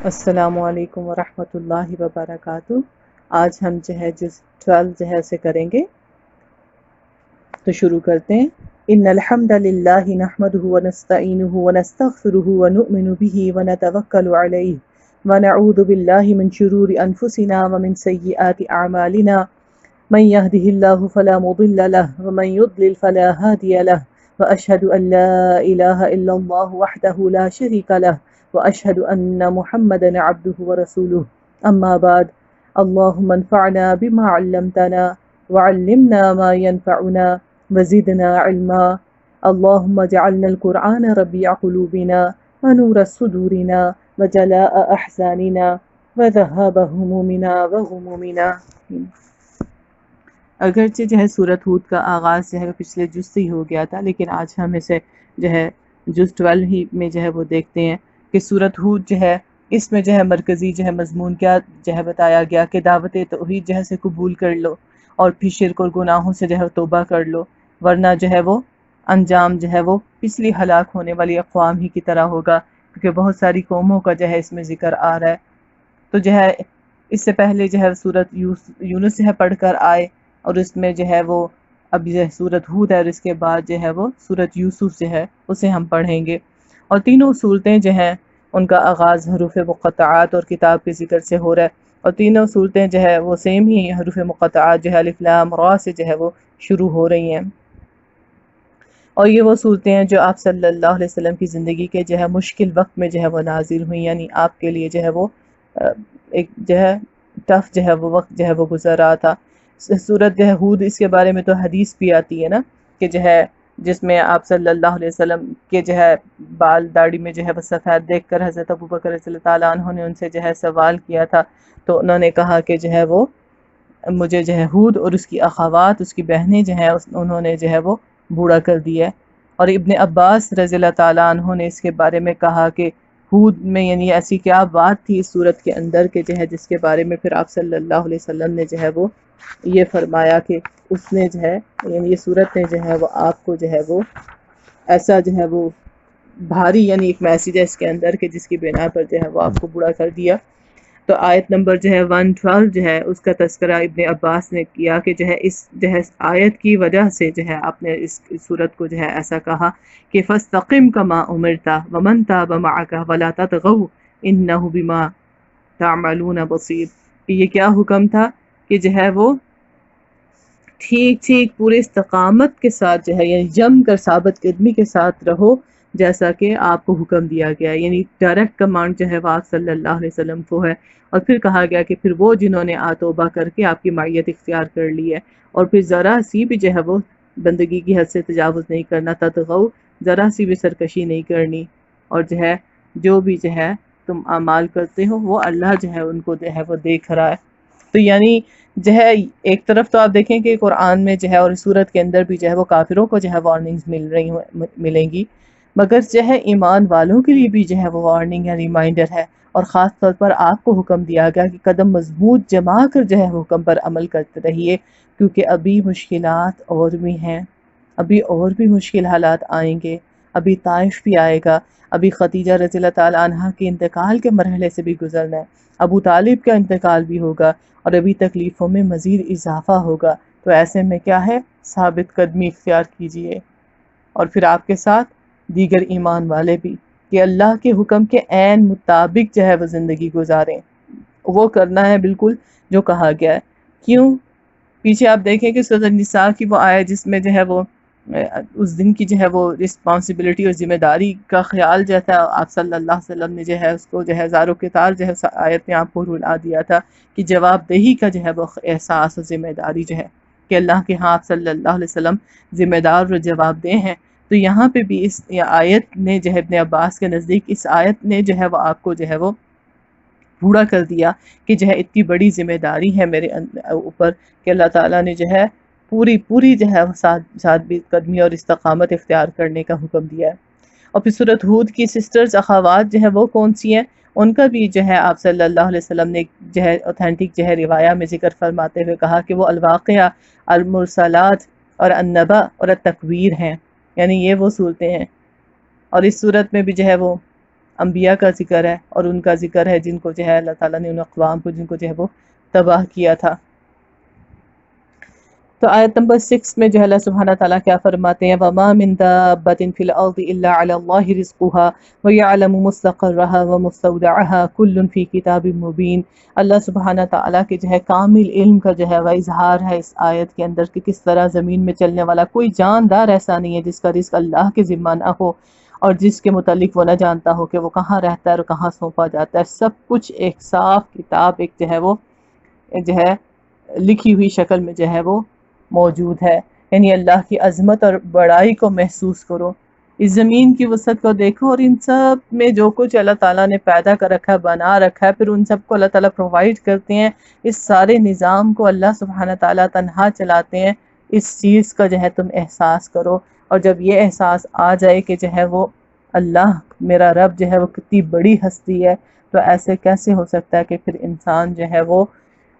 السلام علیکم ورحمۃ اللہ وبرکاتہ۔ آج ہم جو ہے جز 12 جو ہے اسے کریں گے، تو شروع کرتے ہیں۔ ان الحمد للہ نحمده ونستعینه ونستغفره ونؤمن به ونتوکل علیہ ونعوذ باللہ من شرور انفسنا ومن سیئات اعمالنا من يهده الله فلا مضل له ومن يضلل فلا هادي له واشهد ان لا اله الا الله وحده لا شريك له وأشهد أن محمدا عبده ورسوله أما بعد اللهم انفعنا بما علمتنا وعلمنا ما ينفعنا وزدنا علما اللهم اجعلنا القرآن ربيع قلوبنا ونور صدورنا وجلاء أحزاننا وذهاب همومنا وغمومنا۔ اگرچہ جو ہے سورۃ ہود کا آغاز جو ہے پچھلے جز سے ہی ہو گیا تھا، لیکن آج ہم اسے جو ہے جز 12 ہی میں جو ہے وہ دیکھتے ہیں کہ سورۃ ہود جو ہے اس میں جو ہے مرکزی جو ہے مضمون کیا جو ہے بتایا گیا کہ دعوت توحید جو ہے سے قبول کر لو اور پھر شرک اور گناہوں سے جو ہے توبہ کر لو، ورنہ جو ہے وہ انجام جو ہے وہ پچھلی ہلاک ہونے والی اقوام ہی کی طرح ہوگا، کیونکہ بہت ساری قوموں کا جو ہے اس میں ذکر آ رہا ہے۔ تو جو ہے اس سے پہلے جو ہے سورۃ یونس جو ہے پڑھ کر آئے، اور اس میں جو ہے وہ اب جو ہے سورۃ ہود ہے، اور اس کے بعد جو ہے وہ سورۃ یوسف جو ہے اسے ہم پڑھیں گے۔ اور تینوں صورتیں جو ہیں ان کا آغاز حروف مقطعات اور کتاب کے ذکر سے ہو رہا ہے، اور تینوں صورتیں جو ہے وہ سیم ہی حروف مقطعات جو ہے الف لام را سے جو ہے وہ شروع ہو رہی ہیں، اور یہ وہ صورتیں ہیں جو آپ صلی اللہ علیہ وسلم کی زندگی کے جو ہے مشکل وقت میں جو ہے وہ نازل ہوئی، یعنی آپ کے لیے جو ہے وہ ایک جو ہے ٹف جو ہے وہ وقت جو ہے وہ گزر رہا تھا۔ سورۃ جو ہے ہود، اس کے بارے میں تو حدیث بھی آتی ہے نا کہ جو ہے جس میں آپ صلی اللہ علیہ وسلم کے جو ہے بال داڑھی میں جو ہے وہ سفید دیکھ کر حضرت ابوبکر رضی اللہ تعالیٰ عنہ نے ان سے جو ہے سوال کیا تھا، تو انہوں نے کہا کہ جو ہے وہ مجھے جو ہے ہود اور اس کی اخوات، اس کی بہنیں جو ہیں انہوں نے جو ہے وہ بوڑھا کر دیا ہے۔ اور ابن عباس رضی اللہ تعالیٰ عنہ نے اس کے بارے میں کہا کہ ہود میں یعنی ایسی کیا بات تھی اس صورت کے اندر کہ جو ہے جس کے بارے میں پھر آپ صلی اللہ علیہ وسلم نے جو ہے وہ یہ فرمایا کہ اس نے جو ہے یعنی یہ صورت نے جو ہے وہ آپ کو جو ہے وہ ایسا جو ہے وہ بھاری یعنی ایک میسیج ہے اس کے اندر کہ جس کی بنا پر جو ہے وہ آپ کو بوڑھا کر دیا۔ تو آیت نمبر جو ہے 112 جو ہے اس کا تذکرہ ابن عباس نے کیا کہ جو ہے اس جو ہے آیت کی وجہ سے جو ہے آپ نے اس صورت کو جو ہے ایسا کہا کہ فَاسْتَقِمْ كَمَا أُمِرْتَ وَمَنْ تَابَ مَعَكَ وَلَا تَطْغَوْا إِنَّهُ بِمَا تَعْمَلُونَ بَصِيرٌ۔ کہ یہ کیا حکم تھا کہ جو ہے وہ ٹھیک پورے استقامت کے ساتھ جو ہے یعنی جم کر ثابت قدمی کے ساتھ رہو، جیسا کہ آپ کو حکم دیا گیا ہے، یعنی ڈائریکٹ کمانڈ جو ہے وہ آپ صلی اللہ علیہ وسلم کو ہے۔ اور پھر کہا گیا کہ پھر وہ جنہوں نے توبہ کر کے آپ کی معیت اختیار کر لی ہے، اور پھر ذرا سی بھی جو ہے وہ بندگی کی حد سے تجاوز نہیں کرنا، تطغوا ذرا سی بھی سرکشی نہیں کرنی، اور جو ہے جو بھی جو ہے تم اعمال کرتے ہو وہ اللہ جو ہے ان کو جو ہے وہ دیکھ رہا ہے۔ تو یعنی جو ہے ایک طرف تو آپ دیکھیں کہ قرآن میں جو ہے اور سورت کے اندر بھی جو ہے وہ کافروں کو جو ہے وارننگز ملیں گی، مگر جو ہے ایمان والوں کے لیے بھی جو ہے وہ وارننگ ہے، ریمائنڈر ہے، اور خاص طور پر آپ کو حکم دیا گیا کہ قدم مضبوط جما کر جو ہے حکم پر عمل کرتے رہیے، کیونکہ ابھی مشکلات اور بھی ہیں، ابھی اور بھی مشکل حالات آئیں گے، ابھی طائف بھی آئے گا، ابھی خدیجہ رضی اللہ تعالیٰ عنہ کے انتقال کے مرحلے سے بھی گزرنا ہے، ابو طالب کا انتقال بھی ہوگا، اور ابھی تکلیفوں میں مزید اضافہ ہوگا۔ تو ایسے میں کیا ہے، ثابت قدمی اختیار کیجئے، اور پھر آپ کے ساتھ دیگر ایمان والے بھی، کہ اللہ کے حکم کے عین مطابق جو ہے وہ زندگی گزاریں، وہ کرنا ہے بالکل جو کہا گیا ہے۔ کیوں؟ پیچھے آپ دیکھیں کہ سورۃ النساء کی وہ آیت جس میں جو ہے وہ اس دن کی جو ہے وہ رسپانسبلٹی اور ذمہ داری کا خیال جو تھا آپ صلی اللہ علیہ وسلم نے جو ہے اس کو جو ہے زارو کتار جو ہے آیت نے آپ کو رلا دیا تھا کہ جواب دہی کا جو ہے وہ احساس اور ذمہ داری جو ہے کہ اللہ کے ہاں آپ صلی اللہ علیہ وسلم ذمہ دار اور جواب دہ ہیں۔ تو یہاں پہ بھی اس آیت نے جو ہے ابن عباس کے نزدیک اس آیت نے جو ہے وہ آپ کو جو ہے وہ بوڑھا کر دیا کہ جو ہے اتنی بڑی ذمہ داری ہے میرے اوپر کہ اللہ تعالیٰ نے جو ہے پوری جو ہے ساتھ قدمی اور استقامت اختیار کرنے کا حکم دیا ہے۔ اور پھر سورۃ ہود کی سسٹرز اخوات جو ہے وہ کون سی ہیں، ان کا بھی جو ہے آپ صلی اللہ علیہ وسلم نے جو ہے اوتھینٹک جو ہے روایہ میں ذکر فرماتے ہوئے کہا کہ وہ الواقعہ، المرسلات اور النبأ اور التکویر ہیں، یعنی یہ وہ صورتیں ہیں۔ اور اس صورت میں بھی جو ہے وہ انبیاء کا ذکر ہے اور ان کا ذکر ہے جن کو جو ہے اللہ تعالیٰ نے ان اقوام کو جن کو جو ہے وہ تباہ کیا تھا۔ تو آیت نمبر 6 میں جو ہے اللہ سبحانہ تعالیٰ کیا فرماتے ہیں، وَمَا مِن دَابَّةٍ فِي الْأَرْضِ إِلَّا عَلَى اللَّهِ رِزْقُهَا وَيَعْلَمُ مُسْتَقَرَّهَا وَمُسْتَوْدَعَهَا كُلٌّ فِي كِتَابٍ مُبِينٍ۔ اللہ سبحانہ تعالیٰ کے جو ہے کامل علم کا جو ہے وہ اظہار ہے اس آیت کے اندر کہ کس طرح زمین میں چلنے والا کوئی جاندار ایسا نہیں ہے جس کا رزق اللہ کے ذمہ نہ ہو اور جس کے متعلق وہ نہ جانتا ہو کہ وہ کہاں رہتا ہے اور کہاں سونپا جاتا ہے۔ سب کچھ ایک صاف کتاب، ایک جو ہے وہ جو ہے لکھی ہوئی شکل میں جو ہے وہ موجود ہے۔ یعنی اللہ کی عظمت اور بڑائی کو محسوس کرو، اس زمین کی وسعت کو دیکھو اور ان سب میں جو کچھ اللہ تعالیٰ نے پیدا کر رکھا ہے، بنا رکھا ہے، پھر ان سب کو اللہ تعالیٰ پرووائڈ کرتے ہیں۔ اس سارے نظام کو اللہ سبحانہ تعالیٰ تنہا چلاتے ہیں، اس چیز کا جو ہے تم احساس کرو۔ اور جب یہ احساس آ جائے کہ جو ہے وہ اللہ میرا رب جو ہے وہ کتنی بڑی ہستی ہے، تو ایسے کیسے ہو سکتا ہے کہ پھر انسان جو ہے وہ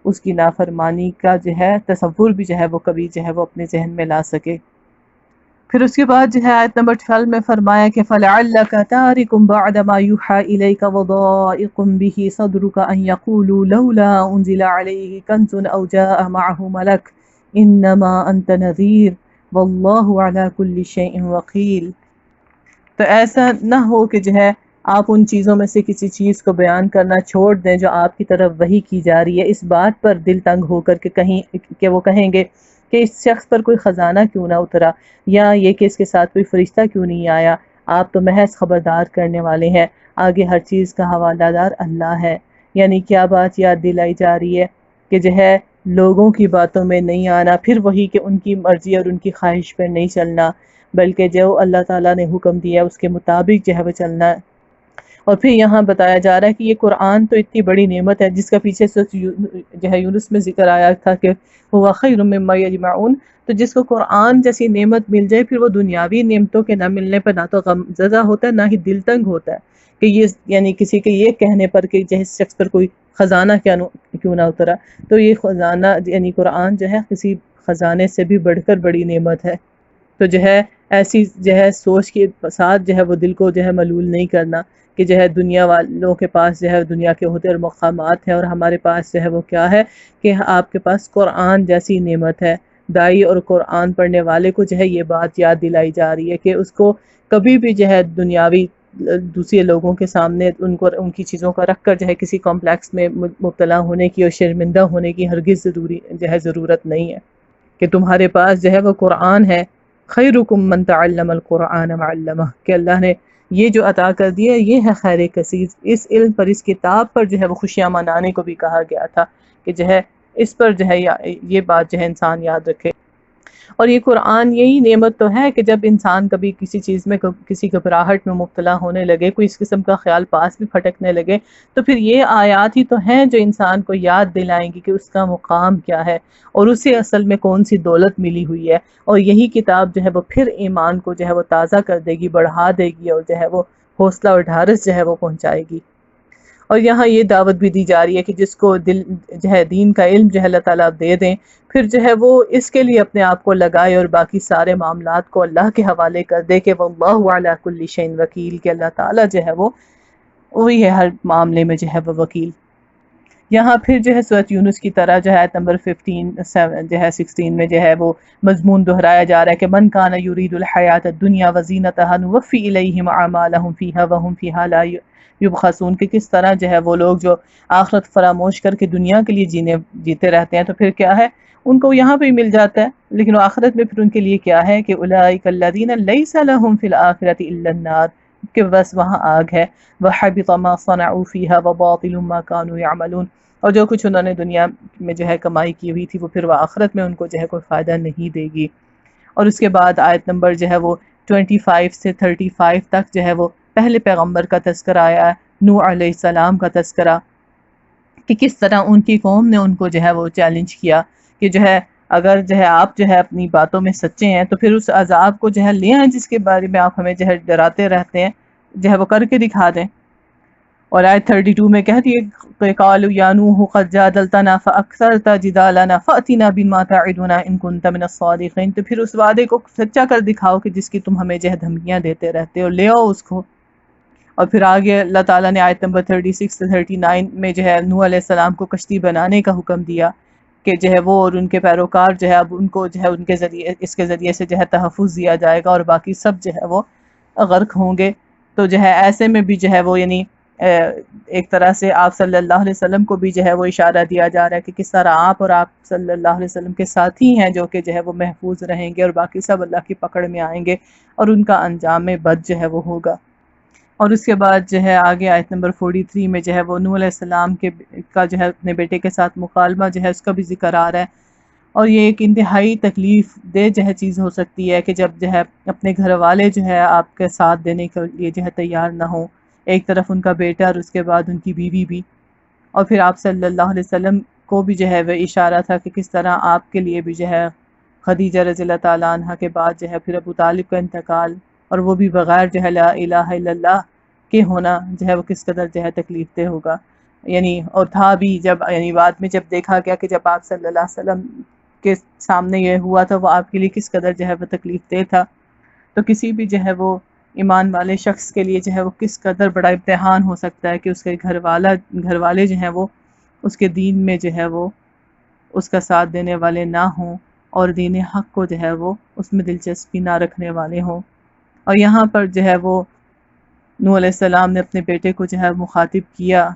اس کی نافرمانی کا جو ہے تصور بھی جو ہے وہ کبھی جو ہے وہ اپنے ذہن میں لا سکے۔ پھر اس کے بعد جو ہے آیت نمبر 12 میں فرمایا کہ فَلَعَلَّكَ تَارِكٌ بَعْدَ مَا يُوحَىٰ إِلَيْكَ وَضَائِقٌ بِهِ صَدْرُكَ أَن يَقُولُوا لَوْلَا أُنزِلَ عَلَيْهِ كَنزٌ أَوْ جَاءَ مَعَهُ مَلَكٌ إِنَّمَا أَنتَ نَذِيرٌ وَاللَّهُ عَلَىٰ كُلِّ شَيْءٍ وَكِيلٌ۔ تو ایسا نہ ہو کہ جو ہے آپ ان چیزوں میں سے کسی چیز کو بیان کرنا چھوڑ دیں جو آپ کی طرف وحی کی جا رہی ہے، اس بات پر دل تنگ ہو کر کہ وہ کہیں گے کہ اس شخص پر کوئی خزانہ کیوں نہ اترا، یا یہ کہ اس کے ساتھ کوئی فرشتہ کیوں نہیں آیا۔ آپ تو محض خبردار کرنے والے ہیں، آگے ہر چیز کا حوالہ دار اللہ ہے۔ یعنی کیا بات یاد دلائی جا رہی ہے کہ جو ہے لوگوں کی باتوں میں نہیں آنا، پھر وہی کہ ان کی مرضی اور ان کی خواہش پر نہیں چلنا، بلکہ جو اللہ تعالیٰ نے حکم دیا اس کے مطابق جو ہے وہ چلنا۔ اور پھر یہاں بتایا جا رہا ہے کہ یہ قرآن تو اتنی بڑی نعمت ہے جس کا پیچھے سورۃ جو ہے یونس میں ذکر آیا تھا کہ هو خیر مما یجمعون۔ تو جس کو قرآن جیسی نعمت مل جائے پھر وہ دنیاوی نعمتوں کے نہ ملنے پر نہ تو غم زدہ ہوتا ہے نہ ہی دل تنگ ہوتا ہے کہ یہ یعنی کسی کے یہ کہنے پر کہ جس شخص پر کوئی خزانہ کیوں نہ اترا۔ تو یہ خزانہ یعنی قرآن جو ہے کسی خزانے سے بھی بڑھ کر بڑی نعمت ہے۔ تو جو ہے ایسی جو ہے سوچ کے ساتھ جو ہے وہ دل کو جو ہے ملول نہیں کرنا کہ جو ہے دنیا والوں کے پاس جو ہے دنیا کے عہدے اور مقامات ہیں اور ہمارے پاس جو ہے وہ کیا ہے کہ آپ کے پاس قرآن جیسی نعمت ہے۔ دائی اور قرآن پڑھنے والے کو جو ہے یہ بات یاد دلائی جا رہی ہے کہ اس کو کبھی بھی جو ہے دنیاوی دوسرے لوگوں کے سامنے ان کی چیزوں کا رکھ کر جو ہے کسی کمپلیکس میں مبتلا ہونے کی اور شرمندہ ہونے کی ہرگز ضرورت نہیں ہے کہ تمہارے پاس جو ہے وہ قرآن ہے۔ خیرکم من تعلم القرآن وعلمہ، کہ اللہ نے یہ جو عطا کر دیا یہ ہے خیر کثیر۔ اس علم پر، اس کتاب پر جو ہے وہ خوشیاں منانے کو بھی کہا گیا تھا کہ جو ہے اس پر جو ہے یہ بات جو ہے انسان یاد رکھے۔ اور یہ قرآن یہی نعمت تو ہے کہ جب انسان کبھی کسی چیز میں کسی گھبراہٹ میں مبتلا ہونے لگے، کوئی اس قسم کا خیال پاس بھی پھٹکنے لگے، تو پھر یہ آیات ہی تو ہیں جو انسان کو یاد دلائیں گی کہ اس کا مقام کیا ہے اور اسے اصل میں کون سی دولت ملی ہوئی ہے۔ اور یہی کتاب جو ہے وہ پھر ایمان کو جو ہے وہ تازہ کر دے گی، بڑھا دے گی اور جو ہے وہ حوصلہ اور ڈھارس جو ہے وہ پہنچائے گی۔ اور یہاں یہ دعوت بھی دی جا رہی ہے کہ جس کو دل جو ہے دین کا علم جو ہے اللہ تعالیٰ دے دیں، پھر جو ہے وہ اس کے لیے اپنے آپ کو لگائے اور باقی سارے معاملات کو اللہ کے حوالے کر دے کہ واللہ علی کل شیء وکیل، کہ اللہ تعالیٰ جو ہے وہ وہی ہے ہر معاملے میں جو ہے وہ وکیل۔ یہاں پھر جو ہے سورۃ یونس کی طرح جو ہے آیت نمبر 16 میں جو ہے وہ مضمون دہرایا جا رہا ہے کہ من کان یرید الحیات الدنیا وزینتہا نوفی الیہم اعمالہم فیہا وہم فیہا لا یبخسون، کہ کس طرح جو ہے وہ لوگ جو آخرت فراموش کر کے دنیا کے لیے جیتے رہتے ہیں تو پھر کیا ہے ان کو یہاں پہ ہی مل جاتا ہے، لیکن وہ آخرت میں پھر ان کے لیے کیا ہے کہ اولئک الذین لیس لہم فی الآخرۃ الا النار، کہ بس وہاں آگ ہے۔ وحبط ما صنعوا فیہا وباطل ما کانوا یعملون، اور جو کچھ انہوں نے دنیا میں جو ہے کمائی کی ہوئی تھی وہ پھر وہ آخرت میں ان کو جو ہے کوئی فائدہ نہیں دے گی۔ اور اس کے بعد آیت نمبر جو ہے وہ 25 سے 35 تک جو ہے وہ پہلے پیغمبر کا تذکرہ آیا ہے، نوح علیہ السلام کا تذکرہ، کہ کس طرح ان کی قوم نے ان کو جو ہے وہ چیلنج کیا کہ جو ہے اگر جو ہے آپ جو ہے اپنی باتوں میں سچے ہیں تو پھر اس عذاب کو جو ہے لے آئیں جس کے بارے میں آپ ہمیں جو ہے ڈراتے رہتے ہیں، جو ہے وہ کر کے دکھا دیں۔ اور آیت 32 میں کہتی ہے کہ قالوا یا نوح قد جادلتنا فاکثرت جدالنا فاتنا بما تعدنا ان كنت من الصادقین، تو پھر اس وعدے کو سچا کر دکھاؤ کہ جس کی تم ہمیں جو ہے دھمکیاں دیتے رہتے ہو، لے آؤ اس کو۔ اور پھر آگے اللہ تعالیٰ نے آیت نمبر 36 سے 39 میں جو ہے نوح علیہ السلام کو کشتی بنانے کا حکم دیا کہ جو ہے وہ اور ان کے پیروکار جو ہے اب ان کو جو ہے ان کے ذریعے اس کے ذریعے سے جو ہے تحفظ دیا جائے گا اور باقی سب جو ہے وہ غرق ہوں گے. تو جو ہے ایسے میں بھی جو ہے وہ یعنی ایک طرح سے آپ صلی اللہ علیہ وسلم کو بھی جو ہے وہ اشارہ دیا جا رہا ہے کہ کس طرح آپ اور آپ صلی اللہ علیہ وسلم کے ساتھی ہیں جو کہ جو ہے وہ محفوظ رہیں گے اور باقی سب اللہ کی پکڑ میں آئیں گے اور ان کا انجام بد جو ہے وہ ہوگا. اور اس کے بعد جو ہے آگے آیت نمبر 43 میں جو ہے وہ نوح علیہ السلام کا جو ہے اپنے بیٹے کے ساتھ مکالمہ جو ہے اس کا بھی ذکر آ رہا ہے. اور یہ ایک انتہائی تکلیف دہ جو ہے چیز ہو سکتی ہے کہ جب جو ہے اپنے گھر والے جو ہے آپ کے ساتھ دینے کے لیے جو ہے تیار نہ ہوں، ایک طرف ان کا بیٹا اور اس کے بعد ان کی بیوی بھی، اور پھر آپ صلی اللہ علیہ وسلم کو بھی جو ہے وہ اشارہ تھا کہ کس طرح آپ کے لیے بھی جو ہے خدیجہ رضی اللہ تعالیٰ عنہ کے بعد جو ہے پھر ابو طالب کا انتقال، اور وہ بھی بغیر جو ہے لا الہ الا اللہ کے ہونا جو ہے وہ کس قدر جو ہے تکلیف دہ ہوگا. یعنی اور تھا بھی جب یعنی بعد میں جب دیکھا گیا کہ جب آپ صلی اللہ علیہ وسلم کے سامنے یہ ہوا تھا وہ آپ کے لیے کس قدر جو ہے وہ تکلیف دہ تھا. تو کسی بھی جو ہے وہ ایمان والے شخص کے لیے جو ہے وہ کس قدر بڑا امتحان ہو سکتا ہے کہ اس کے گھر والے جو ہیں وہ اس کے دین میں جو ہے وہ اس کا ساتھ دینے والے نہ ہوں اور دین حق کو جو ہے وہ اس میں دلچسپی نہ رکھنے والے ہوں. اور یہاں پر جو ہے وہ نوح علیہ السلام نے اپنے بیٹے کو جو ہے مخاطب کیا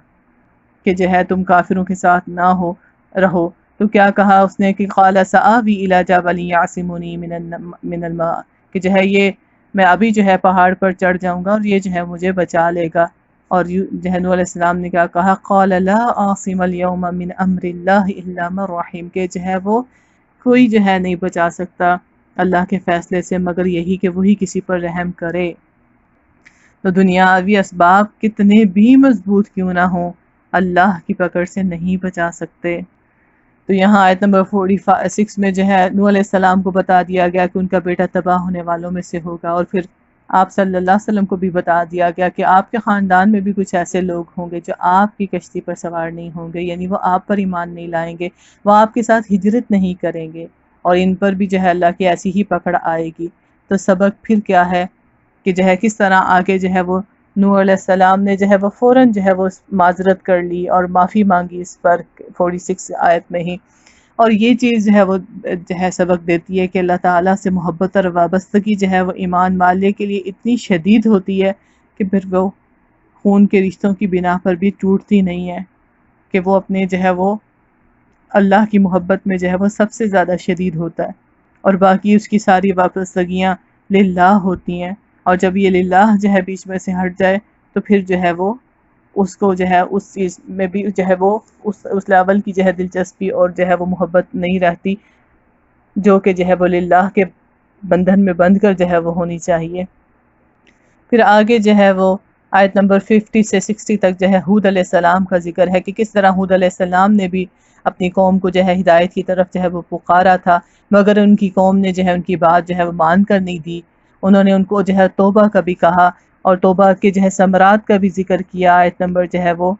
کہ جو ہے تم کافروں کے ساتھ نہ رہو. تو کیا کہا اس نے کہ قال سآوی الی جبل یعصمنی من الماء، کہ جو ہے یہ میں ابھی جو ہے پہاڑ پر چڑھ جاؤں گا اور یہ جو ہے مجھے بچا لے گا. اور جو ہے نوح علیہ السلام نے کیا کہا قال لا عاصم اليوم من امر اللہ الا من رحم، کہ جو ہے وہ کوئی جو ہے نہیں بچا سکتا اللہ کے فیصلے سے مگر یہی کہ وہی کسی پر رحم کرے. تو دنیاوی اسباب کتنے بھی مضبوط کیوں نہ ہوں اللہ کی پکڑ سے نہیں بچا سکتے. تو یہاں آیت نمبر 46 میں جو ہے نوح علیہ السلام کو بتا دیا گیا کہ ان کا بیٹا تباہ ہونے والوں میں سے ہوگا، اور پھر آپ صلی اللہ علیہ وسلم کو بھی بتا دیا گیا کہ آپ کے خاندان میں بھی کچھ ایسے لوگ ہوں گے جو آپ کی کشتی پر سوار نہیں ہوں گے، یعنی وہ آپ پر ایمان نہیں لائیں گے، وہ آپ کے ساتھ ہجرت نہیں کریں گے، اور ان پر بھی جو ہے اللہ کی ایسی ہی پکڑ آئے گی. تو سبق پھر کیا ہے کہ جو ہے کس طرح آگے جو ہے وہ نوح علیہ السلام نے جو ہے وہ فوراً جو ہے وہ معذرت کر لی اور معافی مانگی اس پر 46 آیت میں ہی. اور یہ چیز جو ہے وہ جو ہے سبق دیتی ہے کہ اللہ تعالیٰ سے محبت اور وابستگی جو ہے وہ ایمان والے کے لیے اتنی شدید ہوتی ہے کہ پھر وہ خون کے رشتوں کی بنا پر بھی ٹوٹتی نہیں ہے، کہ وہ اپنے جو ہے وہ اللہ کی محبت میں جو ہے وہ سب سے زیادہ شدید ہوتا ہے، اور باقی اس کی ساری وابستگیاں للہ ہوتی ہیں. اور جب یہ للہ جو ہے بیچ میں سے ہٹ جائے تو پھر جو ہے وہ اس کو جو ہے اس چیز میں بھی جو ہے وہ اس لیول کی جو ہے دلچسپی اور جو ہے وہ محبت نہیں رہتی جو کہ جو ہے وہ للہ کے بندھن میں بندھ کر جو ہے وہ ہونی چاہیے. پھر آگے جو ہے وہ آیت نمبر 50 سے 60 تک جو ہے ہود علیہ السلام کا ذکر ہے کہ کس طرح ہود علیہ السلام نے بھی اپنی قوم کو جو ہے ہدایت کی طرف جو ہے وہ پکارا تھا، مگر ان کی قوم نے جو ہے ان کی بات جو ہے وہ مان کر نہیں دی. انہوں نے ان کو جو ہے توبہ کا بھی کہا اور توبہ کے جو ہے ثمرات کا بھی ذکر کیا. آیت نمبر جو ہے وہ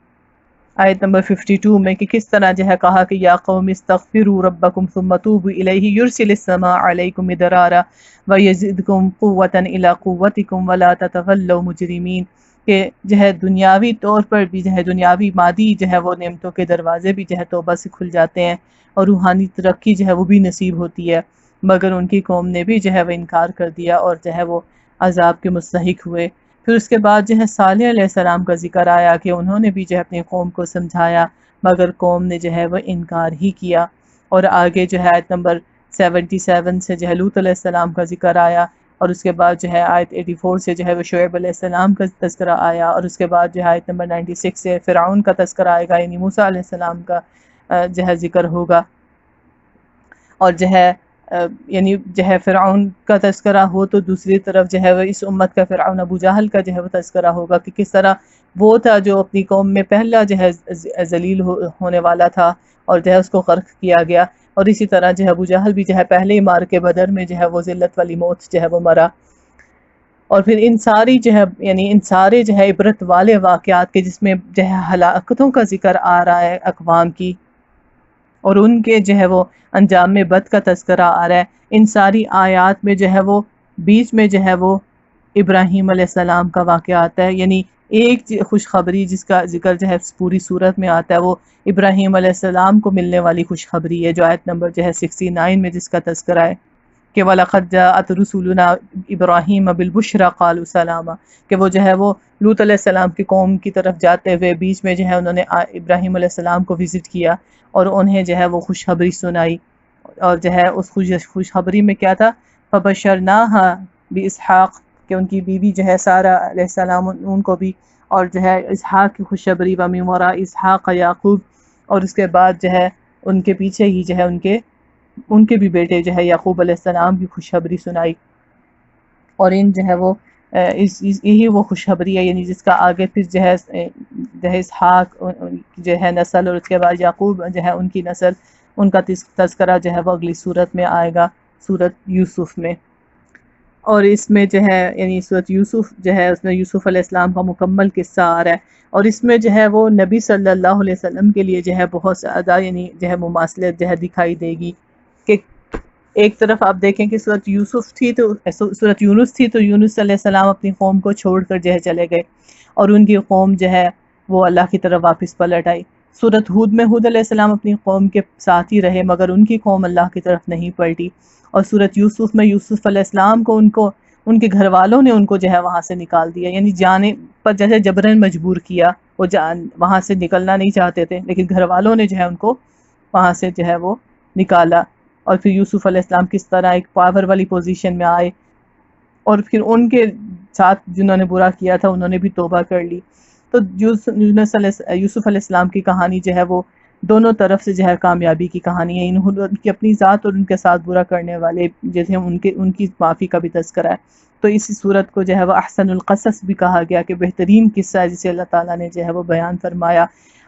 آیت نمبر 52 میں کہ کس طرح جو ہے کہا کہ یا قوم استغفروا ربکم ثم توبوا الیہ یرسل السماء علیکم مدرارا ویزدکم قوتا الی قوتکم ولا تتولوا مجرمین، کہ جو ہے دنیاوی طور پر بھی جو ہے دنیاوی مادی جو ہے وہ نعمتوں کے دروازے بھی جو ہے توبہ سے کھل جاتے ہیں اور روحانی ترقی جو ہے وہ بھی نصیب ہوتی ہے، مگر ان کی قوم نے بھی جو ہے وہ انکار کر دیا اور جو ہے وہ عذاب کے مستحق ہوئے. پھر اس کے بعد جو ہے صالح علیہ السلام کا ذکر آیا کہ انہوں نے بھی جو ہے اپنی قوم کو سمجھایا مگر قوم نے جو ہے وہ انکار ہی کیا. اور آگے جو ہے آیت نمبر 77 سے جو ہے لوط علیہ السلام کا ذکر آیا، اور اس کے بعد جو ہے آیت 84 سے جو ہے وہ شعیب علیہ السلام کا تذکرہ آیا، اور اس کے بعد جو ہے آیت نمبر 96 سے فرعون کا تذکرہ آئے گا، یعنی موسیٰ علیہ السلام کا جو ہے ذکر ہوگا. اور جو ہے یعنی جو ہے فرعون کا تذکرہ ہو تو دوسری طرف جو ہے وہ اس امت کا فرعون ابو جہل کا جو ہے وہ تذکرہ ہوگا کہ کس طرح وہ تھا جو اپنی قوم میں پہلا جو ہے ذلیل ہونے والا تھا اور جو ہے اس کو غرق کیا گیا، اور اسی طرح جو ہے ابو جہل بھی جو ہے پہلے ہی مار کے بدر میں جو ہے وہ ذلت والی موت جو ہے وہ مرا. اور پھر ان ساری جو ہے یعنی ان سارے جو ہے عبرت والے واقعات کے جس میں جو ہے ہلاکتوں کا ذکر آ رہا ہے اقوام کی اور ان کے جو ہے وہ انجام میں بد کا تذکرہ آ رہا ہے، ان ساری آیات میں جو ہے وہ بیچ میں جو ہے وہ ابراہیم علیہ السلام کا واقعہ آتا ہے. یعنی ایک خوشخبری جس کا ذکر جو ہے پوری صورت میں آتا ہے وہ ابراہیم علیہ السلام کو ملنے والی خوشخبری ہے، جو آیت نمبر جو ہے 69 میں جس کا تذکرہ ہے کہ وَلَقَدْ جَاءَتْ رُسُلُنَا إِبْرَاهِيمَ بِالْبُشْرَىٰ قَالُوا سَلَامًا، کہ وہ جو ہے وہ لوط علیہ السلام کی قوم کی طرف جاتے ہوئے بیچ میں جو ہے انہوں نے ابراہیم علیہ السلام کو وزٹ کیا اور انہیں جو ہے وہ خوشخبری سنائی، اور جو ہے اس خوشخبری میں کیا تھا، فَبَشَّرْنَاهَا بِإِسْحَاقَ، کہ ان کی بیوی جو ہے سارہ علیہ السلام ان کو بھی، اور جو ہے اسحاق کی خوشخبری، وَمِن وَرَاءِ اسحاق یعقوب، اور اس کے بعد جو ہے ان کے پیچھے ہی جو ہے ان کے بھی بیٹے جو ہے یعقوب علیہ السلام کی خوشخبری سنائی، اور ان جو ہے وہ یہی وہ خوشخبری ہے، یعنی جس کا آگے پھر جو ہے اسحاق جو ہے نسل، اور اس کے بعد یعقوب جو ہے ان کی نسل، ان کا تذکرہ جو ہے وہ اگلی صورت میں آئے گا، صورت یوسف میں۔ اور اس میں جو ہے یعنی صورت یوسف جو ہے اس میں یوسف علیہ السلام کا مکمل قصہ آ رہا ہے، اور اس میں جو ہے وہ نبی صلی اللہ علیہ وسلم کے لیے جو ہے بہت زیادہ یعنی جو ہے مماثلت جو ہے دکھائی دے گی، کہ ایک طرف آپ دیکھیں کہ صورت یوسف تھی تو صورت یونس تھی، تو یونس علیہ السلام اپنی قوم کو چھوڑ کر جو ہے چلے گئے، اور ان کی قوم جو ہے وہ اللہ کی طرف واپس پلٹ آئی۔ صورت ہود میں ہود علیہ السلام اپنی قوم کے ساتھ ہی رہے، مگر ان کی قوم اللہ کی طرف نہیں پلٹی، اور صورت یوسف میں یوسف علیہ السلام کو ان کے گھر والوں نے ان کو جو ہے وہاں سے نکال دیا، یعنی جانے پر جیسے جبرن مجبور کیا، وہ وہاں سے نکلنا نہیں چاہتے تھے، لیکن گھر والوں نے جو ہے ان کو وہاں سے جو ہے وہ نکالا، اور پھر یوسف علیہ السلام کس طرح ایک پاور والی پوزیشن میں آئے، اور پھر ان کے ساتھ جنہوں نے برا کیا تھا انہوں نے بھی توبہ کر لی۔ تو یوسف علیہ السلام کی کہانی جو ہے وہ دونوں طرف سے جو ہے کامیابی کی کہانی ہے، ان کی اپنی ذات اور ان کے ساتھ برا کرنے والے جیسے ان کی معافی کا بھی تذکرہ ہے۔ تو اسی صورت کو جو ہے وہ احسن القصص بھی کہا گیا، کہ بہترین قصہ ہے جسے اللہ تعالیٰ نے جو ہے وہ بیان فرمایا،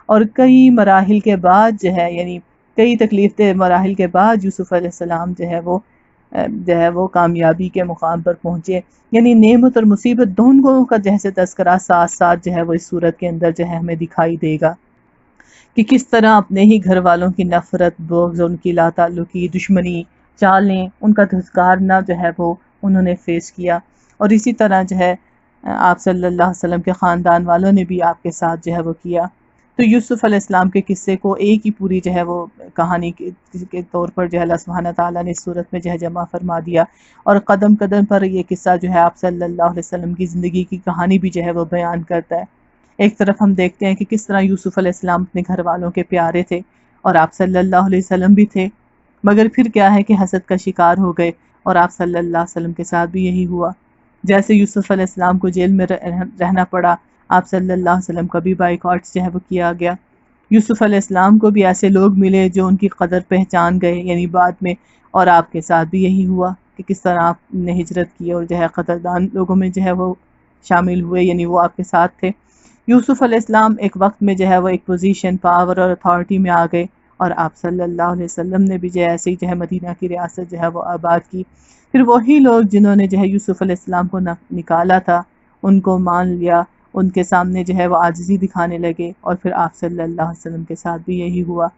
اور کئی مراحل کے بعد جو ہے یعنی کئی تکلیف دہ مراحل کے بعد یوسف علیہ السلام جو ہے وہ کامیابی کے مقام پر پہنچے، یعنی نعمت اور مصیبت دونوں کا جیسے تذکرہ ساتھ ساتھ جو ہے وہ اس صورت کے اندر جو ہے ہمیں دکھائی دے گا، کہ کس طرح اپنے ہی گھر والوں کی نفرت، بغض، ان کی لا تعلقی، دشمنی، چالیں، ان کا دھتکارنا جو ہے وہ انہوں نے فیس کیا، اور اسی طرح جو ہے آپ صلی اللہ علیہ وسلم کے خاندان والوں نے بھی آپ کے ساتھ جو ہے وہ کیا۔ تو یوسف علیہ السلام کے قصے کو ایک ہی پوری جو ہے وہ کہانی کے طور پر جو ہے اللہ سبحانہ تعالیٰ نے اس صورت میں جو ہے جمع فرما دیا، اور قدم قدم پر یہ قصہ جو ہے آپ صلی اللہ علیہ وسلم کی زندگی کی کہانی بھی جو ہے وہ بیان کرتا ہے۔ ایک طرف ہم دیکھتے ہیں کہ کس طرح یوسف علیہ السلام اپنے گھر والوں کے پیارے تھے، اور آپ صلی اللہ علیہ وسلم بھی تھے، مگر پھر کیا ہے کہ حسد کا شکار ہو گئے، اور آپ صلی اللہ علیہ وسلم کے ساتھ بھی یہی ہوا۔ جیسے یوسف علیہ السلام کو جیل میں رہنا پڑا، آپ صلی اللہ علیہ وسلم کا بھی بائیکاٹ جو ہے وہ کیا گیا۔ یوسف علیہ السلام کو بھی ایسے لوگ ملے جو ان کی قدر پہچان گئے یعنی بعد میں، اور آپ کے ساتھ بھی یہی ہوا کہ کس طرح آپ نے ہجرت کی اور جو ہے قدردان لوگوں میں جو ہے وہ شامل ہوئے، یعنی وہ آپ کے ساتھ تھے۔ یوسف علیہ السلام ایک وقت میں جو ہے وہ ایک پوزیشن، پاور اور اتھارٹی میں آ گئے، اور آپ صلی اللہ علیہ وسلم نے بھی جو ہے ایسے ہی جو ہے مدینہ کی ریاست جو ہے وہ آباد کی۔ پھر وہی لوگ جنہوں نے جو ہے یوسف علیہ السلام کو نکالا تھا ان کو مان لیا، ان کے سامنے جو ہے وہ عاجزی دکھانے لگے، اور پھر آپ صلی اللہ علیہ وسلم کے ساتھ بھی یہی ہوا۔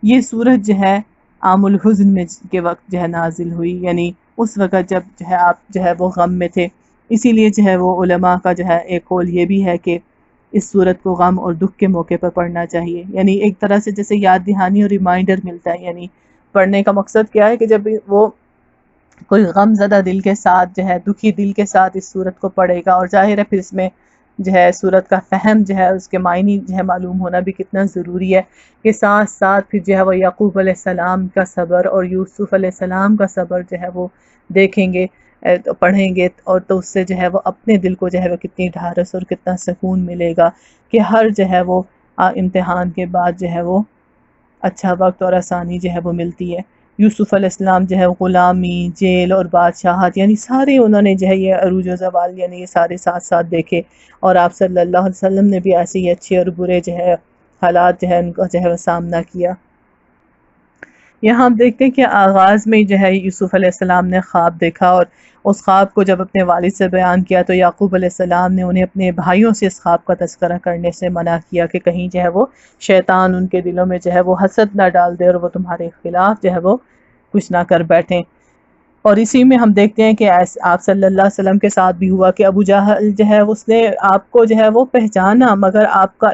یہ سورت جو ہے عام الحزن میں کے وقت جو ہے نازل ہوئی، یعنی اس وقت جب جو ہے آپ جو ہے وہ غم میں تھے، اسی لیے جو ہے وہ علماء کا جو ہے ایک قول یہ بھی ہے کہ اس سورت کو غم اور دکھ کے موقع پر پڑھنا چاہیے، یعنی ایک طرح سے جیسے یاد دہانی اور ریمائنڈر ملتا ہے، یعنی پڑھنے کا مقصد کیا ہے کہ جب وہ کوئی غم زدہ دل کے ساتھ جو ہے دکھی دل کے ساتھ اس سورت کو پڑھے گا، اور ظاہر ہے پھر اس میں جو ہے سورت کا فہم جو ہے اس کے معنی جو ہے معلوم ہونا بھی کتنا ضروری ہے، کہ ساتھ ساتھ پھر جو ہے وہ یعقوب علیہ السلام کا صبر اور یوسف علیہ السلام کا صبر جو ہے وہ دیکھیں گے، پڑھیں گے، اور تو اس سے جو ہے وہ اپنے دل کو جو ہے وہ کتنی ڈھارس اور کتنا سکون ملے گا، کہ ہر جو ہے وہ امتحان کے بعد جو ہے وہ اچھا وقت اور آسانی جو ہے وہ ملتی ہے۔ یوسف علیہ السلام جو ہے غلامی، جیل اور بادشاہت، یعنی سارے انہوں نے جو ہے یہ عروج و زوال یعنی یہ سارے ساتھ ساتھ دیکھے، اور آپ صلی اللہ علیہ وسلم نے بھی ایسے ہی اچھے اور برے جو ہے حالات جو ہے ان کا جو ہے وہ سامنا کیا۔ یہاں ہم دیکھتے ہیں کہ آغاز میں جو ہے یوسف علیہ السلام نے خواب دیکھا، اور اس خواب کو جب اپنے والد سے بیان کیا تو یعقوب علیہ السلام نے انہیں اپنے بھائیوں سے اس خواب کا تذکرہ کرنے سے منع کیا، کہ کہیں جو ہے وہ شیطان ان کے دلوں میں جو ہے وہ حسد نہ ڈال دے، اور وہ تمہارے خلاف جو ہے وہ کچھ نہ کر بیٹھیں۔ اور اسی میں ہم دیکھتے ہیں کہ آپ صلی اللہ علیہ وسلم کے ساتھ بھی ہوا کہ ابو جہل جو ہے اس نے آپ کو جو ہے وہ پہچانا، مگر آپ کا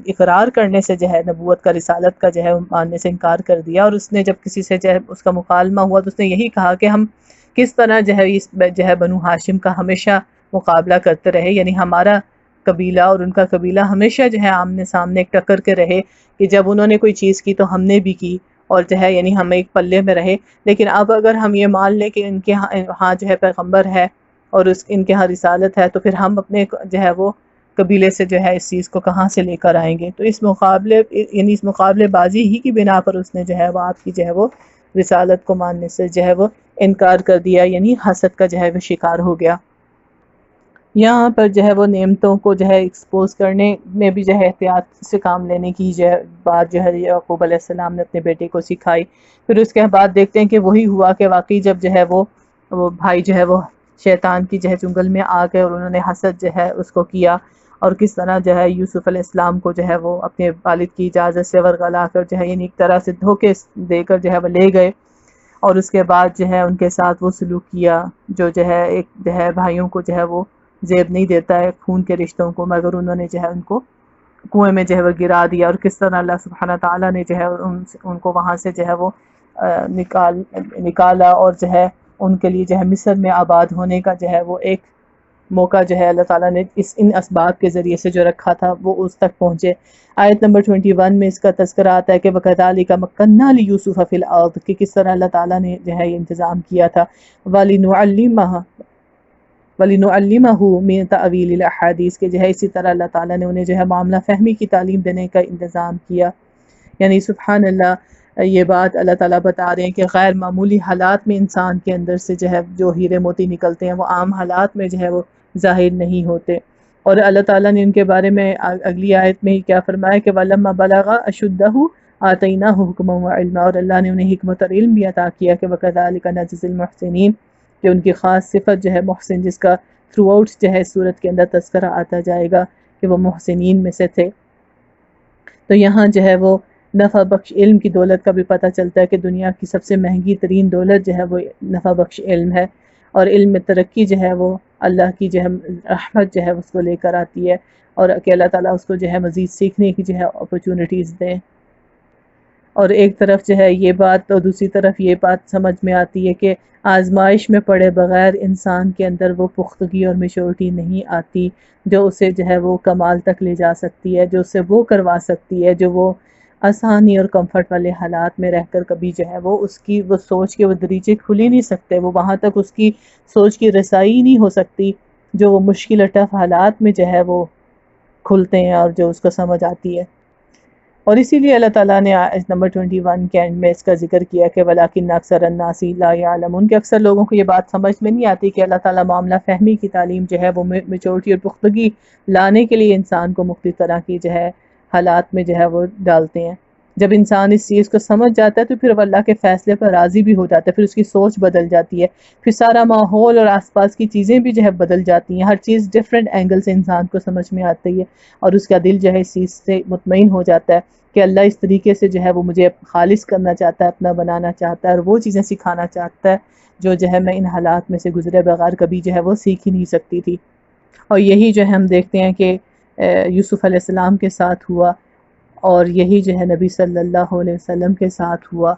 اقرار کرنے سے جو ہے نبوت کا، رسالت کا جو ہے ماننے سے انکار کر دیا، اور اس نے جب کسی سے جو ہے اس کا مکالمہ ہوا تو اس نے یہی کہا کہ ہم کس طرح جو ہے اس جو ہے بنو ہاشم کا ہمیشہ مقابلہ کرتے رہے، یعنی ہمارا قبیلہ اور ان کا قبیلہ ہمیشہ جو ہے آمنے سامنے ٹکر کے رہے کہ جب انہوں نے کوئی چیز کی تو ہم نے بھی کی، اور جو ہے یعنی ہم ایک پلے میں رہے۔ لیکن اب اگر ہم یہ مان لیں کہ ان کے ہاں جو ہے پیغمبر ہے اور ان کے ہاں رسالت ہے، تو پھر ہم اپنے جو ہے وہ قبیلے سے جو ہے اس چیز کو کہاں سے لے کر آئیں گے؟ تو اس مقابلے یعنی اس مقابلے بازی ہی کی بنا پر اس نے جو ہے وہ آپ کی جو ہے وہ رسالت کو ماننے سے جو ہے وہ انکار کر دیا، یعنی حسد کا جو ہے وہ شکار ہو گیا۔ یہاں پر جو ہے وہ نعمتوں کو جو ہے ایکسپوز کرنے میں بھی جو ہے احتیاط سے کام لینے کی جو ہے بات جو ہے یعقوب علیہ السلام نے اپنے بیٹے کو سکھائی۔ پھر اس کے بعد دیکھتے ہیں کہ وہی ہوا کہ واقعی جب جو ہے وہ بھائی جو ہے وہ شیطان کی جو ہے چنگل میں آ گئے اور انہوں نے حسد جو ہے اس کو کیا، اور کس طرح جو ہے یوسف علیہ السلام کو جو ہے وہ اپنے والد کی اجازت سے ورغلا کر جو ہے یعنی ایک طرح سے دھوکے دے کر جو ہے وہ لے گئے، اور اس کے بعد جو ہے ان کے ساتھ وہ سلوک کیا جو ہے ایک جو ہے بھائیوں کو جو ہے وہ زیب نہیں دیتا ہے خون کے رشتوں کو، مگر انہوں نے جو ہے ان کو کنویں میں جو ہے وہ گرا دیا، اور کس طرح اللہ سبحانہ تعالیٰ نے جو ہے ان کو وہاں سے جو ہے وہ نکالا، اور جو ہے ان کے لیے جو ہے مصر میں آباد ہونے کا جو ہے وہ ایک موقع جو ہے اللہ تعالیٰ نے ان اسباب کے ذریعے سے جو رکھا تھا وہ اس تک پہنچے۔ آیت نمبر 21 میں اس کا تذکرہ آتا ہے کہ وَكَذَلِكَ مَكَّنَّا لِيُوسُفَ فِي الْأَرْضِ، کہ کس طرح اللہ تعالیٰ نے جو ہے یہ انتظام کیا تھا، وَلِنُعَلِّمَهُ مِن تَأْوِيلِ الْأَحَادِيثِ، کہ جو ہے اسی طرح اللہ تعالیٰ نے انہیں جو ہے معاملہ فہمی کی تعلیم دینے کا انتظام کیا۔ یعنی سبحان اللہ، یہ بات اللہ تعالیٰ بتا رہے ہیں کہ غیر معمولی حالات میں انسان کے اندر سے جو ہے جو ہیرے موتی نکلتے ہیں وہ عام حالات میں جو ہے وہ ظاہر نہیں ہوتے۔ اور اللہ تعالیٰ نے ان کے بارے میں اگلی آیت میں ہی کیا فرمایا کہ وَلَمَّا بَلَغَ أَشُدَّهُ آتَيْنَاهُ حُكْمًا وَعِلْمًا، اور اللہ نے انہیں حکمت اور علم بھی عطا کیا کہ وَكَذَلِكَ نَجْزِي الْمُحْسِنِينَ، کہ ان کی خاص صفت جو ہے محسن، جس کا تھرو آؤٹ جو ہے سورت کے اندر تذکرہ آتا جائے گا کہ وہ محسنین میں سے تھے۔ تو یہاں جو ہے وہ نفع بخش علم کی دولت کا بھی پتہ چلتا ہے کہ دنیا کی سب سے مہنگی ترین دولت جو ہے وہ نفع بخش علم ہے، اور علم میں ترقی جو ہے وہ اللہ کی جو ہے رحمت جو ہے اس کو لے کر آتی ہے، اور کہ اللہ تعالیٰ اس کو جو ہے مزید سیکھنے کی جو ہے اپرچونٹیز دیں۔ اور ایک طرف جو ہے یہ بات، اور دوسری طرف یہ بات سمجھ میں آتی ہے کہ آزمائش میں پڑے بغیر انسان کے اندر وہ پختگی اور میچورٹی نہیں آتی جو اسے جو ہے وہ کمال تک لے جا سکتی ہے، جو اسے وہ کروا سکتی ہے جو وہ آسانی اور کمفرٹ والے حالات میں رہ کر کبھی جو ہے وہ اس کی وہ سوچ کے وہ دریچے کھل ہی نہیں سکتے، وہ وہاں تک اس کی سوچ کی رسائی نہیں ہو سکتی جو وہ مشکل اور ٹف حالات میں جو ہے وہ کھلتے ہیں اور جو اس کو سمجھ آتی ہے۔ اور اسی لیے اللہ تعالیٰ نے آیت نمبر 21 کے اینڈ میں اس کا ذکر کیا کہ وَلَٰكِنَّ أَكْثَرَ النَّاسِ لَا يَعْلَمُونَ، کہ اکثر لوگوں کو یہ بات سمجھ میں نہیں آتی کہ اللہ تعالیٰ معاملہ فہمی کی تعلیم جو ہے وہ میچورٹی اور پختگی لانے کے لیے انسان کو مختلف طرح کی جو ہے حالات میں جو ہے وہ ڈالتے ہیں۔ جب انسان اس چیز کو سمجھ جاتا ہے تو پھر وہ اللہ کے فیصلے پر راضی بھی ہو جاتا ہے، پھر اس کی سوچ بدل جاتی ہے، پھر سارا ماحول اور آس پاس کی چیزیں بھی جو ہے بدل جاتی ہیں، ہر چیز ڈفرینٹ اینگل سے انسان کو سمجھ میں آتی ہے، اور اس کا دل جو ہے اس چیز سے مطمئن ہو جاتا ہے کہ اللہ اس طریقے سے جو ہے وہ مجھے خالص کرنا چاہتا ہے، اپنا بنانا چاہتا ہے، اور وہ چیزیں سکھانا چاہتا ہے جو ہے میں ان حالات میں سے گزرے بغیر کبھی جو ہے وہ سیکھ ہی نہیں سکتی تھی۔ اور یہی جو ہے ہم دیکھتے ہیں کہ یوسف علیہ السلام کے ساتھ ہوا، اور یہی جو ہے نبی صلی اللہ علیہ وسلم کے ساتھ ہوا۔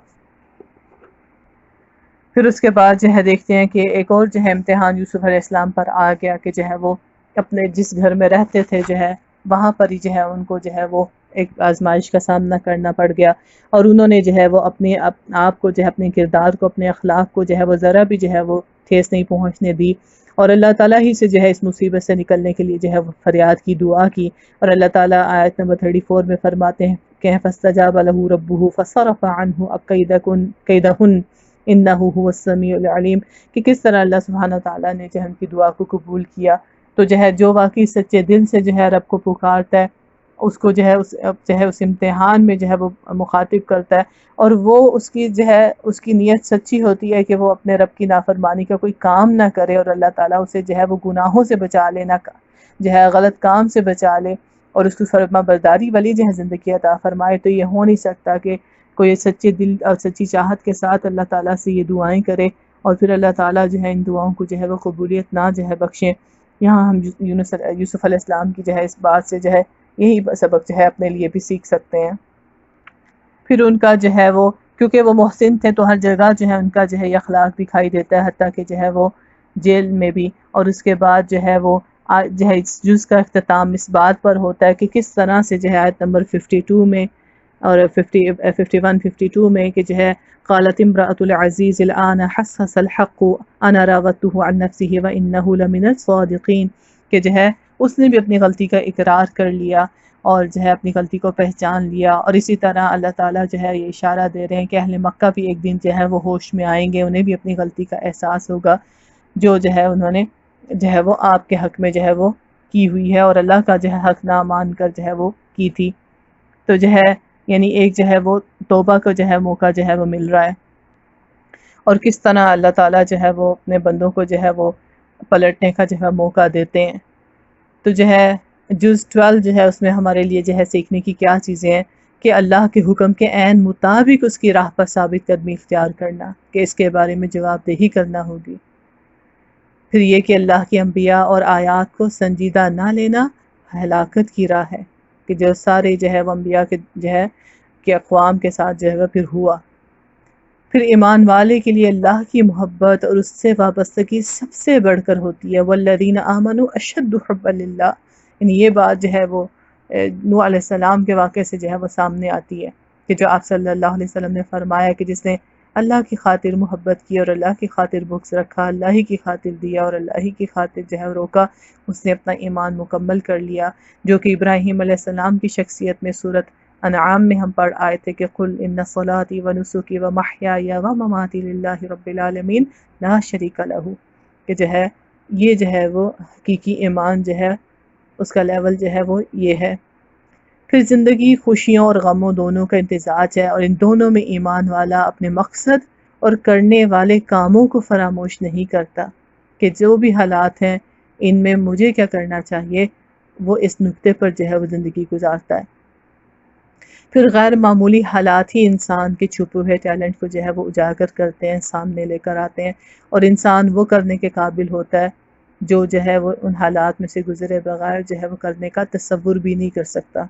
پھر اس کے بعد جو ہے دیکھتے ہیں کہ ایک اور جو ہے امتحان یوسف علیہ السلام پر آ گیا کہ جو ہے وہ اپنے جس گھر میں رہتے تھے جو ہے وہاں پر ہی جو ہے ان کو جو ہے وہ ایک آزمائش کا سامنا کرنا پڑ گیا، اور انہوں نے جو ہے وہ اپنے آپ کو جو ہے اپنے کردار کو، اپنے اخلاق کو جو ہے وہ ذرا بھی جو ہے وہ ٹھیس نہیں پہنچنے دی، اور اللہ تعالیٰ ہی سے جو ہے اس مصیبت سے نکلنے کے لیے جو ہے وہ فریاد کی، دعا کی، اور اللہ تعالیٰ آیت نمبر 34 میں فرماتے ہیں کہ فَاسْتَجَابَ لَهُ رَبُّهُ فَصَرَفَ عَنْهُ كَيْدَهُنَّ إِنَّهُ هُوَ السَّمِيعُ الْعَلِيمُ، کہ کس طرح اللہ سبحانہ تعالیٰ نے جو ہے ان کی دعا کو قبول کیا۔ تو جو ہے جو واقعی سچے دل سے جو ہے رب کو پکارتا ہے، اس کو جو ہے اس امتحان میں جو ہے وہ مخاطب کرتا ہے، اور وہ اس کی جو ہے اس کی نیت سچی ہوتی ہے کہ وہ اپنے رب کی نافرمانی کا کوئی کام نہ کرے، اور اللہ تعالیٰ اسے جو ہے وہ گناہوں سے بچا لینا، جو ہے غلط کام سے بچا لے، اور اس کی فرما برداری والی جو ہے زندگی عطا فرمائے۔ تو یہ ہو نہیں سکتا کہ کوئی سچے دل اور سچی چاہت کے ساتھ اللہ تعالیٰ سے یہ دعائیں کرے اور پھر اللہ تعالیٰ جو ہے ان دعاؤں کو جو ہے وہ قبولیت نہ جو ہے بخشیں۔ یہاں ہم یوسف علیہ السلام کی جو ہے اس بات سے جو ہے یہی سبق جو ہے اپنے لیے بھی سیکھ سکتے ہیں۔ پھر ان کا جو ہے وہ کیونکہ وہ محسن تھے تو ہر جگہ جو ہے ان کا جو ہے یہ اخلاق دکھائی دیتا ہے، حتیٰ کہ جو ہے وہ جیل میں بھی۔ اور اس کے بعد جو ہے وہ جو ہے اس جز کا اختتام اس بات پر ہوتا ہے کہ کس طرح سے جو ہے آیت نمبر 52 میں اور 51 52 میں کہ جو ہے قالت امرأة العزیز الآن حصحص الحق انا راودته عن نفسه وانه لمن الصادقین، کہ جو ہے اس نے بھی اپنی غلطی کا اقرار کر لیا اور جو ہے اپنی غلطی کو پہچان لیا۔ اور اسی طرح اللہ تعالیٰ جو ہے یہ اشارہ دے رہے ہیں کہ اہل مکہ بھی ایک دن جو ہے وہ ہوش میں آئیں گے، انہیں بھی اپنی غلطی کا احساس ہوگا جو ہے انہوں نے جو ہے وہ آپ کے حق میں جو ہے وہ کی ہوئی ہے اور اللہ کا جو ہے حق نہ مان کر جو ہے وہ کی تھی۔ تو جو ہے یعنی ایک جو ہے وہ توبہ کو جو ہے موقع جو ہے وہ مل رہا ہے، اور کس طرح اللہ تعالیٰ جو ہے وہ اپنے بندوں کو جو ہے وہ پلٹنے کا جو ہے موقع دیتے ہیں۔ تو جو ہے جز 12 جو ہے اس میں ہمارے لیے جو ہے سیکھنے کی کیا چیزیں ہیں کہ اللہ کے حکم کے عین مطابق اس کی راہ پر ثابت قدمی اختیار کرنا، کہ اس کے بارے میں جواب دہی کرنا ہوگی۔ پھر یہ کہ اللہ کی انبیاء اور آیات کو سنجیدہ نہ لینا ہلاکت کی راہ ہے، کہ جو سارے جو ہے وہ انبیاء کے جو ہے کہ اقوام کے ساتھ جو ہے وہ پھر ہوا۔ پھر ایمان والے کے لیے اللہ کی محبت اور اس سے وابستگی سب سے بڑھ کر ہوتی ہے، والذین آمنوا اشد حبا للہ، یعنی یہ بات جو ہے وہ نوح علیہ السلام کے واقعے سے جو ہے وہ سامنے آتی ہے کہ جو آپ صلی اللہ علیہ وسلم نے فرمایا کہ جس نے اللہ کی خاطر محبت کی اور اللہ کی خاطر بغض رکھا، اللہ ہی کی خاطر دیا اور اللہ ہی کی خاطر جو ہے روکا، اس نے اپنا ایمان مکمل کر لیا۔ جو کہ ابراہیم علیہ السلام کی شخصیت میں سورۃ انعام میں ہم پڑھ آئے تھے کہ قل ان صلاتی و نسکی و محیای و مماتی للہ رب العالمین لا شریک لہ، کہ جو ہے یہ جو ہے وہ حقیقی ایمان جو ہے اس کا لیول جو ہے وہ یہ ہے۔ پھر زندگی خوشیوں اور غموں دونوں کا امتزاج ہے، اور ان دونوں میں ایمان والا اپنے مقصد اور کرنے والے کاموں کو فراموش نہیں کرتا کہ جو بھی حالات ہیں ان میں مجھے کیا کرنا چاہیے، وہ اس نقطے پر جو ہے وہ زندگی گزارتا ہے۔ پھر غیر معمولی حالات ہی انسان کے چھپے ہوئے ٹیلنٹ کو جو ہے وہ اجاگر کرتے ہیں، سامنے لے کر آتے ہیں، اور انسان وہ کرنے کے قابل ہوتا ہے جو ہے وہ ان حالات میں سے گزرے بغیر جو ہے وہ کرنے کا تصور بھی نہیں کر سکتا۔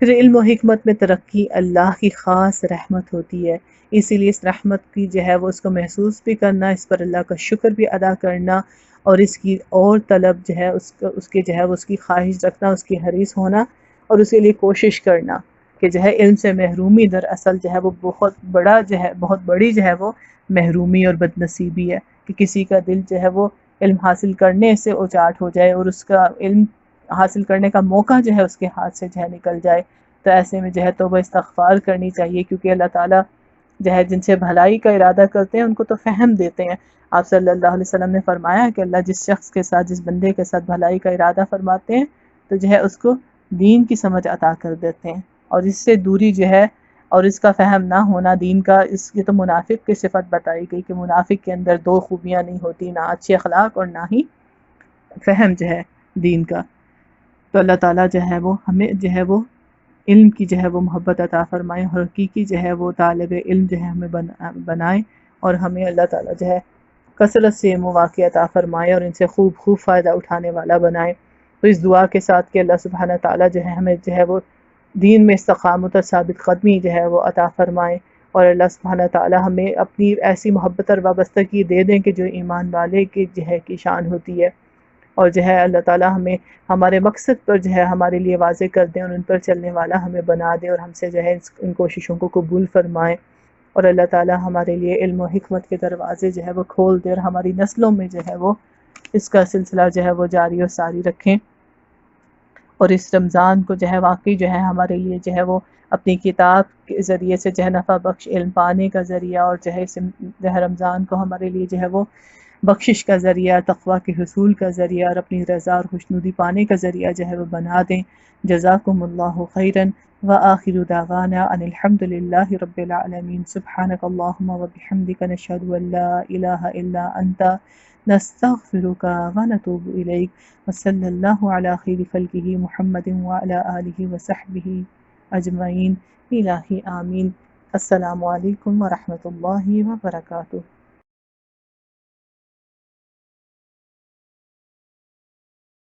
پھر علم و حکمت میں ترقی اللہ کی خاص رحمت ہوتی ہے، اسی لیے اس رحمت کی جو ہے وہ اس کو محسوس بھی کرنا، اس پر اللہ کا شکر بھی ادا کرنا، اور اس کی اور طلب جو ہے اس کے جو ہے وہ اس کی خواہش رکھنا، اس کی حریص ہونا اور اس کے لیے کوشش کرنا کہ جو ہے علم سے محرومی دراصل جو ہے وہ بہت بڑی جو ہے وہ محرومی اور بد نصیبی ہے، کہ کسی کا دل جو ہے وہ علم حاصل کرنے سے اچاٹ ہو جائے اور اس کا علم حاصل کرنے کا موقع جو ہے اس کے ہاتھ سے جو ہے نکل جائے۔ تو ایسے میں جو ہے توبہ استغفار کرنی چاہیے، کیونکہ اللہ تعالیٰ جو ہے جن سے بھلائی کا ارادہ کرتے ہیں ان کو تو فہم دیتے ہیں۔ آپ صلی اللہ علیہ وسلم نے فرمایا کہ اللہ جس شخص کے ساتھ، جس بندے کے ساتھ بھلائی کا ارادہ فرماتے ہیں تو جو ہے اس کو دین کی سمجھ عطا کر دیتے ہیں، اور اس سے دوری جو ہے اور اس کا فہم نہ ہونا دین کا، اس کی تو منافق کی صفت بتائی گئی کہ منافق کے اندر دو خوبیاں نہیں ہوتی، نہ اچھے اخلاق اور نہ ہی فہم جو ہے دین کا۔ تو اللہ تعالیٰ جو ہے وہ ہمیں جو ہے وہ علم کی جو ہے وہ محبت عطا فرمائے، اور حقیقی جو ہے وہ طالب علم جو ہے ہمیں بنائے، اور ہمیں اللہ تعالیٰ جو ہے کثرت سے مواقع عطا فرمائے اور ان سے خوب فائدہ اٹھانے والا بنائے۔ تو اس دعا کے ساتھ کہ اللہ سبحانہ تعالیٰ جو ہے ہمیں جو ہے وہ دین میں استقامت اور ثابت قدمی جو ہے وہ عطا فرمائے، اور اللہ سبحانہ تعالیٰ ہمیں اپنی ایسی محبت اور وابستگی دے دیں کہ جو ایمان والے کی جو ہے کی شان ہوتی ہے، اور جو ہے اللہ تعالیٰ ہمیں ہمارے مقصد پر جو ہے ہمارے لیے واضح کر دیں اور ان پر چلنے والا ہمیں بنا دے، اور ہم سے جو ہے ان کوششوں کو قبول فرمائے، اور اللہ تعالیٰ ہمارے لیے علم و حکمت کے دروازے جو ہے وہ کھول دے، اور ہماری نسلوں میں جو ہے وہ اس کا سلسلہ جو ہے وہ جاری اور ساری رکھیں، اور اس رمضان کو جو ہے واقعی جو ہے ہمارے لیے جو ہے وہ اپنی کتاب کے ذریعے سے جو ہے نفع بخش علم پانے کا ذریعہ، اور جو ہے رمضان کو ہمارے لیے جو ہے وہ بخشش کا ذریعہ، تقوی کے حصول کا ذریعہ، اور اپنی رضا اور خوشنودی پانے کا ذریعہ جو ہے وہ بنا دیں۔ جزاکم اللہ خیرا وآخر دعوانا ان الحمد للہ رب العالمین۔ سبحانک اللہم وبحمدک، نشہد ان لا الہ الا انت، نستغفرک ونتوب الیک، وصلی اللہ علی خیر خلقہ محمد وعلی آلہ وصحبہ اجمعین۔ الہی آمین۔ السلام علیکم ورحمۃ اللہ وبرکاتہ۔